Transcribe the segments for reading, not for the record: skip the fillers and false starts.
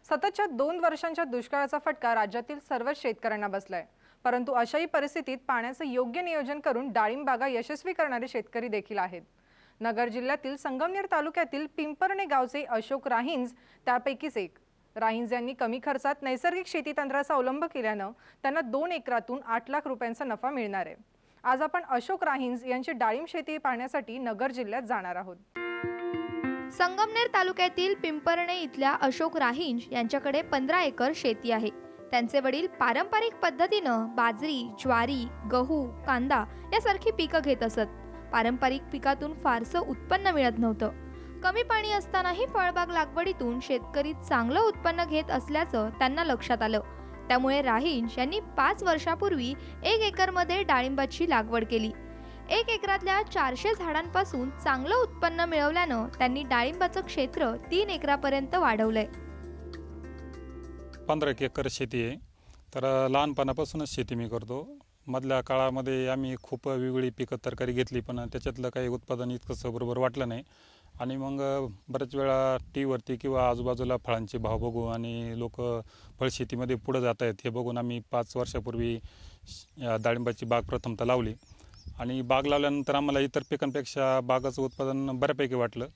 सततच्या 2 वर्षांच्या दुष्काळाचा फटका राज्यातील सर्व शेतकऱ्यांना बसलाय। परंतु अशाही परिस्थितीत पाण्याचे योग्य नियोजन करून डाळिंब बागा यशस्वी करणारे शेतकरी देखील आहेत। नगर जिल्ह्यातील संगमनेर तालुक्यातील पिंपरणे गावचे अशोक राहिंज त्यापैकीच एक। राहिंज यांनी कमी खर्चात नैसर्गिक शेती तंत्राचा अवलंब केल्याने त्यांना 2 एकरातून 8 लाख रुपयांचा नफा मिळणार आहे। आज आपण अशोक राहिंज यांची डाळिंब शेती पाहण्यासाठी नगर जिल्ह्यात जाणार आहोत। संगमनेर तालुक्यातील पिंपरणे इथल्या अशोक राहिंज यांच्याकडे 15 एकर शेती आहे। त्यांचे वडील पारंपरिक पद्धतीने बाजरी, ज्वारी, गहू, कांदा यासारखी पिके घेत असत। पारंपरिक पिकातून फारसं उत्पन्न मिळत नव्हतं। कमी पाणी असतानाही फळबाग लागवडीतून शेतकरी चांगलं उत्पन्न घेत असल्याचं त्यांना लक्षात आलं। त्यामुळे राहिंज यांनी 5 वर्षापूर्वी 1 एकरमध्ये डाळिंबाची लागवड केली। 1 एकरातल्या 400 झाडांपासून चांगलं उत्पन्न मिळवल्यानं त्यांनी डाळिंबाचं क्षेत्र 3 एकरापर्यंत वाढवलंय। 15 एकर शेती आहे। तर लहानपणापासूनच शेती मी करतो। मधल्या काळामध्ये आम्ही खूप वेगवेगळी पिकं तरकारी घेतली, पण त्याच्यातलं काही उत्पादन इतकंच बरोबर वाटलं नाही। आणि मग बऱ्याच वेळा टीव्हीवरती किंवा आजूबाजूला फळांचे भाव बघू आणि लोक फळशेतीमध्ये पुढे जात आहेत हे बघून आम्ही 5 वर्षापूर्वी डाळिंबाची बाग प्रथमतः लावली। आणि बाग लावल्यानंतर आम्हाला इतर पिकांपेक्षा बागाचं उत्पादन बऱ्यापैकी वाटलं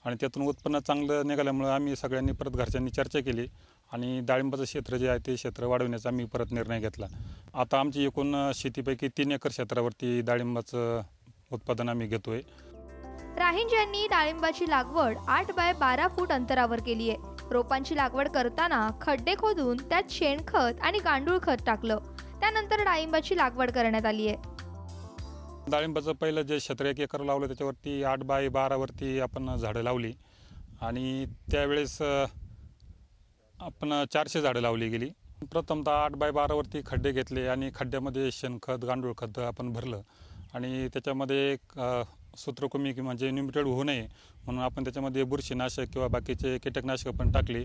आणि त्यातून उत्पन्न चांगलं निघाल्यामुळे आम्ही सगळ्यांनी परत घरच्यांनी चर्चा केली आणि डाळिंबाचं क्षेत्र जे आहे ते क्षेत्र वाढवण्याचा आम्ही परत निर्णय घेतला। आता आमची एकूण शेतीपैकी 3 एकर क्षेत्रावरती डाळिंबाचं उत्पादन आम्ही घेतोय। राहिंज यांनी डाळिंबाची लागवड 8 बाय 12 फूट अंतरावर केली आहे। रोपांची लागवड करताना खड्डे खोदून त्यात शेणखत आणि गांडूळ खत टाकलं। त्यानंतर डाळिंबाची लागवड करण्यात आली आहे। डाळिंबाचं पहिलं जे क्षेत्र 1 एकर लावलं त्याच्यावरती 8 बाय 12 वरती आपण झाडं लावली आणि त्यावेळेस आपण 400 झाडं लावली गेली। प्रथमतः 8 बाय 12 वरती खड्डे घेतले आणि खड्ड्यामध्ये शेणखत गांडूळ खत आपण भरलं आणि त्याच्यामध्ये सूत्रकृमी म्हणजे न्यूट्रिएंट होऊ नये म्हणून आपण त्याच्यामध्ये बुरशीनाशक किंवा बाकीचे कीटकनाशक पण टाकली।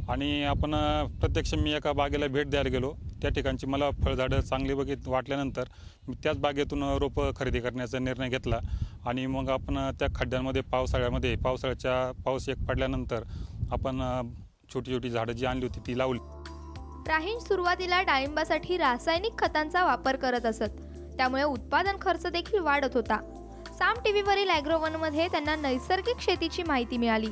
आणि आपण प्रत्यक्ष मी एका बागेला भेट द्यायला गेलो, त्या ठिकाणची मला फळझाडं चांगली वाटल्यानंतर मी त्याच बागेतून रोपं खरेदी करण्याचा निर्णय घेतला। आणि मग आपण त्या खड्ड्यांमध्ये पाऊस एक पडल्यानंतर आपण छोटी छोटी झाडं जी आणली होती ती लावली। राहिंज सुरुवातीला डाळिंबासाठी रासायनिक खतांचा वापर करत असत, त्यामुळे उत्पादन खर्च देखील वाढत होता। साम टीव्हीवरील ॲग्रोवनमध्ये त्यांना नैसर्गिक शेतीची माहिती मिळाली।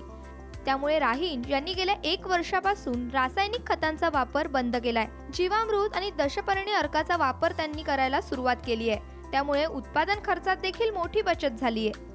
त्यामुळे राहिंज यांनी गेल्या 1 वर्षापासून रासायनिक खतांचा वापर बंद केलाय। जीवामृत आणि दशपर्णी अर्काचा वापर त्यांनी करायला सुरुवात केली आहे। त्यामुळे उत्पादन खर्चात देखील मोठी बचत झाली आहे।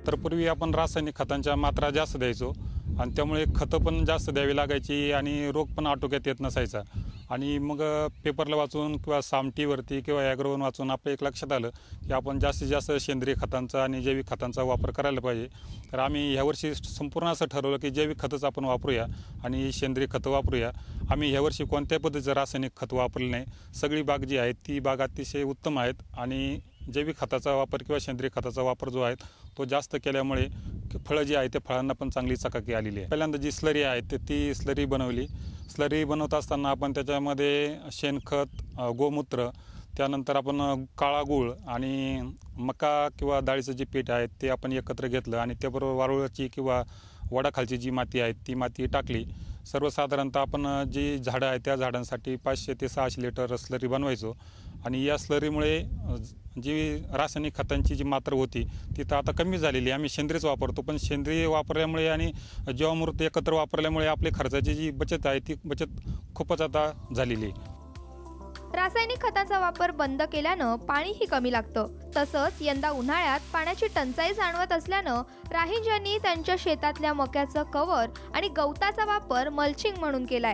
तर पूर्वी आपण रासायनिक खतांच्या मात्रा जास्त द्यायचो आणि त्यामुळे खतं पण जास्त द्यावी लागायची आणि रोग पण आटोक्यात येत नसायचा। आणि मग पेपरला वाचून किंवा साम टीव्हीवरती किंवा ॲग्रोवन वाचून आपलं एक लक्षात आलं की आपण जास्तीत जास्त सेंद्रिय खतांचा आणि जैविक खतांचा वापर करायला पाहिजे। तर आम्ही ह्यावर्षी संपूर्ण असं ठरवलं की जैविक खतच आपण वापरूया आणि सेंद्रिय खतं वापरूया। आम्ही ह्यावर्षी कोणत्याही पद्धतीचं रासायनिक खत वापरलं नाही। सगळी बाग जी आहे ती बाग अतिशय उत्तम आहेत आणि जैविक खताचा वापर किंवा सेंद्रिय खताचा वापर जो आहे तो जास्त केल्यामुळे फळं जी आहे ते फळांना पण चांगली चकाकी आलेली आहे। पहिल्यांदा जी स्लरी आहे ती स्लरी बनवली। स्लरी बनवत असताना आपण त्याच्यामध्ये शेणखत, गोमूत्र, त्यानंतर आपण काळा गूळ आणि मका किंवा डाळीचं जे पीठ आहे ते आपण एकत्र घेतलं आणि त्याबरोबर वारुळाची किंवा वडाखालची जी माती आहे ती माती टाकली। सर्वसाधारणतः आपण जी झाडं आहेत त्या झाडांसाठी 500 ते 600 लिटर स्लरी बनवायचो आणि या स्लरीमुळे जी रासायनिक खतांची जी मात्रा होती ती तर आता कमी झालेली आहे। आम्ही सेंद्रियच वापरतो, पण सेंद्रिय वापरल्यामुळे आणि जीवामृत एकत्र वापरल्यामुळे आपली खर्चाची जी बचत आहे ती बचत खूपच आता झालेली आहे। रासायनिक खतांचा वापर बंद केल्यानं पाणीही कमी लागतं। तसंच यंदा उन्हाळ्यात पाण्याची टंचाई जाणवत असल्यानं राहिंज यांनी त्यांच्या शेतातल्या मक्याचं कव्हर आणि गवताचा वापर मल्चिंग म्हणून केलाय।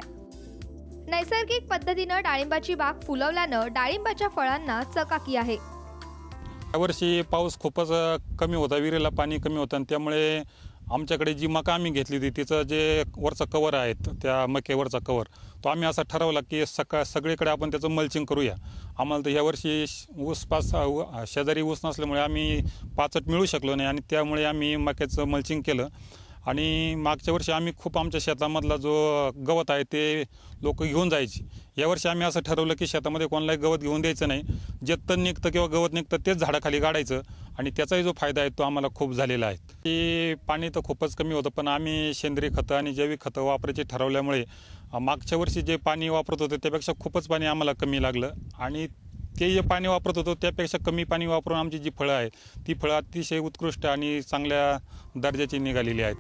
नैसर्गिक पद्धतीनं डाळिंबाची बाग फुलवल्यानं डाळिंबाच्या फळांना चकाकी आहे। यावर्षी पाऊस खूपच कमी होता, विहिरीला पाणी कमी होतं आणि त्यामुळे आमच्याकडे जी मका आम्ही घेतली होती तिचं जे वरचं कवर आहे त्या मक्यावरचा कवर तो आम्ही असा ठरवला की सगळीकडे आपण त्याचं मल्चिंग करूया। आम्हाला तर यावर्षी शेजारी ऊस नसल्यामुळे आम्ही पाचट मिळू शकलो नाही आणि त्यामुळे आम्ही मक्याचं मल्चिंग केलं आणि मागच्या वर्षी आम्ही खूप आमच्या शेतामधला जो गवत आहे ते लोक घेऊन जायची. यावर्षी आम्ही असं ठरवलं की शेतामध्ये कोणालाही गवत घेऊन द्यायचं नाही. जे तण निघतं किंवा गवत निघतं तेच झाडाखाली गाडायचं आणि त्याचाही जो फायदा आहे तो आम्हाला खूप झालेला आहे. की पाणी तर खूपच कमी होतं, पण आम्ही सेंद्रिय खतं आणि जैविक खतं वापरायचे ठरवल्यामुळे मागच्या वर्षी जे पाणी वापरत होतं त्यापेक्षा खूपच पाणी आम्हाला कमी लागलं आणि ते जे पाणी वापरत होतो त्यापेक्षा कमी पाणी वापरून आमची जी फळं आहेत ती फळं अतिशय उत्कृष्ट आणि चांगल्या दर्जाची निघालेली आहेत.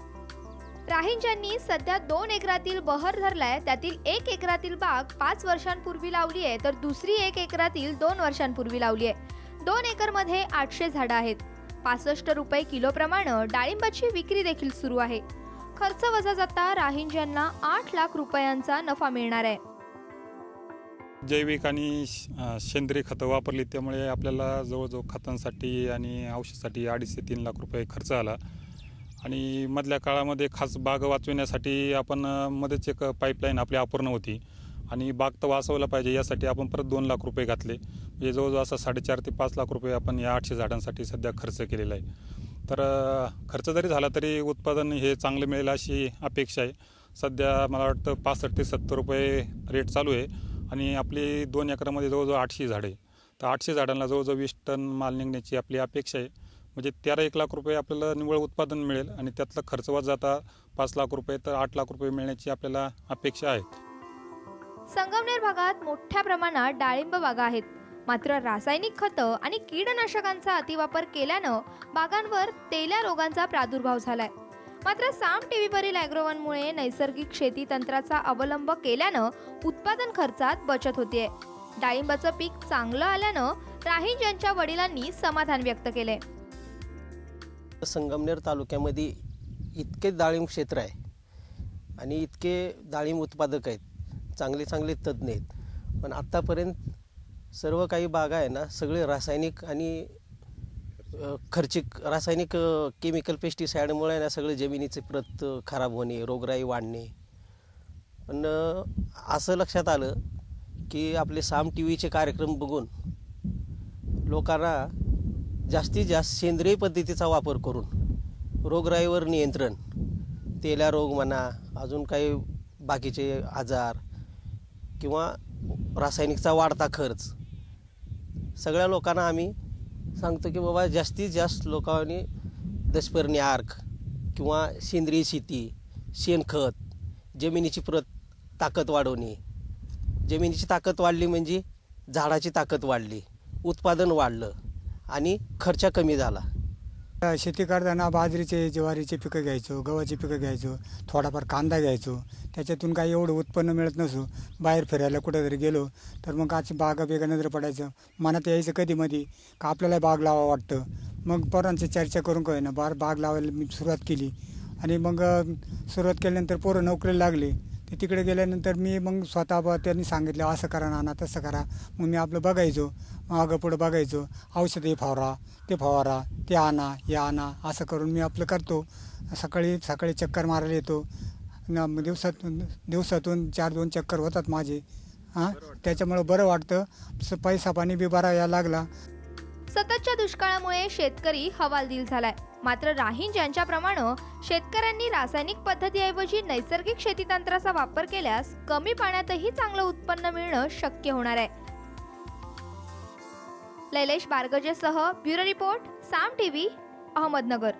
राहींजांनी सध्या 2 एकरातील बहर धरलाय. त्यातील 1 एकरातील बाग 5 वर्षांपूर्वी लावली आहे, तर दुसरी 1 एकरातील 2 वर्षांपूर्वी लावली आहे. 2 एकरमध्ये 800 झाडं आहेत. 65 रुपये किलो प्रमाणे डाळिंबाची विक्री देखील सुरू आहे. खर्च वजा जाता राहींजांना 8 लाख रुपयांचा नफा मिळणार आहे. जैविक आणि सेंद्रिय खतं वापरली त्यामुळे आपल्याला जवळजवळ खतांसाठी आणि औषधासाठी 2.5 ते 3 लाख रुपये खर्च आला. आणि मधल्या काळामध्ये खास बाग वाचविण्यासाठी आपण मध्येच एक पाईपलाईन आपली अपूर्ण होती आणि बाग तर वाचवला पाहिजे यासाठी आपण परत 2 लाख रुपये घातले. म्हणजे जवळजवळ असा 4.5 ते 5 लाख रुपये आपण या 800 झाडांसाठी सध्या खर्च केलेला आहे. तर खर्च जरी झाला तरी उत्पादन हे चांगलं मिळेल अशी अपेक्षा आहे. सध्या मला वाटतं 65 ते 70 रुपये रेट चालू आहे आणि आपली 2 एकरामध्ये जवळजवळ 800 झाडं आहे. तर 800 झाडांना जवळजवळ 20 टन माल निघण्याची आपली अपेक्षा आहे. म्हणजे 13-1 लाख रुपये आपल्याला निव्वळ उत्पादन मिळेल आणि त्यातला खर्च वाज जाता 5 लाख रुपये तर 8 लाख रुपये मिळण्याची आपल्याला अपेक्षा आहे. संगमनेर भागात मोठ्या प्रमाणात डाळिंब बागा आहेत. मात्र रासायनिक खतं आणि कीडनाशकांचा अतिवापर केल्यानं बागांवर तेल्या रोगांचा प्रादुर्भाव झालाय. मात्र साम टीव्हीवरील ॲग्रोवनमुळे नैसर्गिक शेती तंत्राचा अवलंब केल्यानं उत्पादन खर्चात बचत होतीये. डाळिंबाचं पीक चांगलं आल्यानं राहींज यांच्या वडिलांनी समाधान व्यक्त केले. संगमनेर तालुक्यामध्ये इतके डाळिंब क्षेत्र आहे आणि इतके डाळिंब उत्पादक आहेत, चांगले चांगले तज्ज्ञ आहेत. पण आत्तापर्यंत सर्व काही बागा आहे ना सगळे रासायनिक आणि खर्चिक रासायनिक केमिकल पेस्टिसाईडमुळे ना सगळे जमिनीचे प्रत खराब होणे, रोगराई वाढणे. पण असं लक्षात आलं की आपले साम टीव्हीचे कार्यक्रम बघून लोकांना जास्तीत जास्त सेंद्रिय पद्धतीचा वापर करून रोगराईवर नियंत्रण, तेल्या रोग म्हणा, अजून काही बाकीचे आजार किंवा रासायनिकचा वाढता खर्च, सगळ्या लोकांना आम्ही सांगतो की बाबा जास्तीत जास्त लोकांनी दशपर्णी आर्क किंवा सेंद्रिय शेती, शेणखत, जमिनीची ताकद वाढवणे. जमिनीची ताकद वाढली म्हणजे झाडाची ताकद वाढली, उत्पादन वाढलं आणि खर्च कमी झाला. शेती करताना बाजरीचे ज्वारीचे पिकं घ्यायचो, गव्हाची पिकं घ्यायचो, थोडाफार कांदा घ्यायचो. त्याच्यातून काही एवढं उत्पन्न मिळत नसो. बाहेर फिरायला कुठेतरी गेलो तर मग आजची बागा बेगा नजर पडायचं. मनात यायचं कधीमधी का आपल्याला बाग लावा वाटतं. मग पोरांची चर्चा करून काय ना बाग लावायला मी सुरुवात केली आणि मग सुरुवात केल्यानंतर पोरं नोकरीला लागले. ते तिकडे गेल्यानंतर मी मग स्वतः त्यांनी सांगितलं असं करा नाना तसं करा. मग मी आपलं बघायचो, मागं पुढं बघायचो. औषध हे फवारा, ते फवारा, ते आणा, हे आणा, असं करून मी आपलं करतो. सकाळी चक्कर मारायला येतो. दिवसातून 4-2 चक्कर होतात माझे. त्याच्यामुळं बरं वाटतं. पैसा पाणी बी बरा यायला लागला. सततच्या दुष्काळामुळे शेतकरी हवालदिल झालाय. मात्र राहींज यांच्याप्रमाणे शेतकऱ्यांनी रासायनिक पद्धतीऐवजी नैसर्गिक शेती तंत्राचा वापर केल्यास कमी पाण्यातही चांगलं उत्पन्न मिळणं शक्य होणार आहे. लैलेश बारगजेसह ब्युरो रिपोर्ट, साम टीव्ही, अहमदनगर.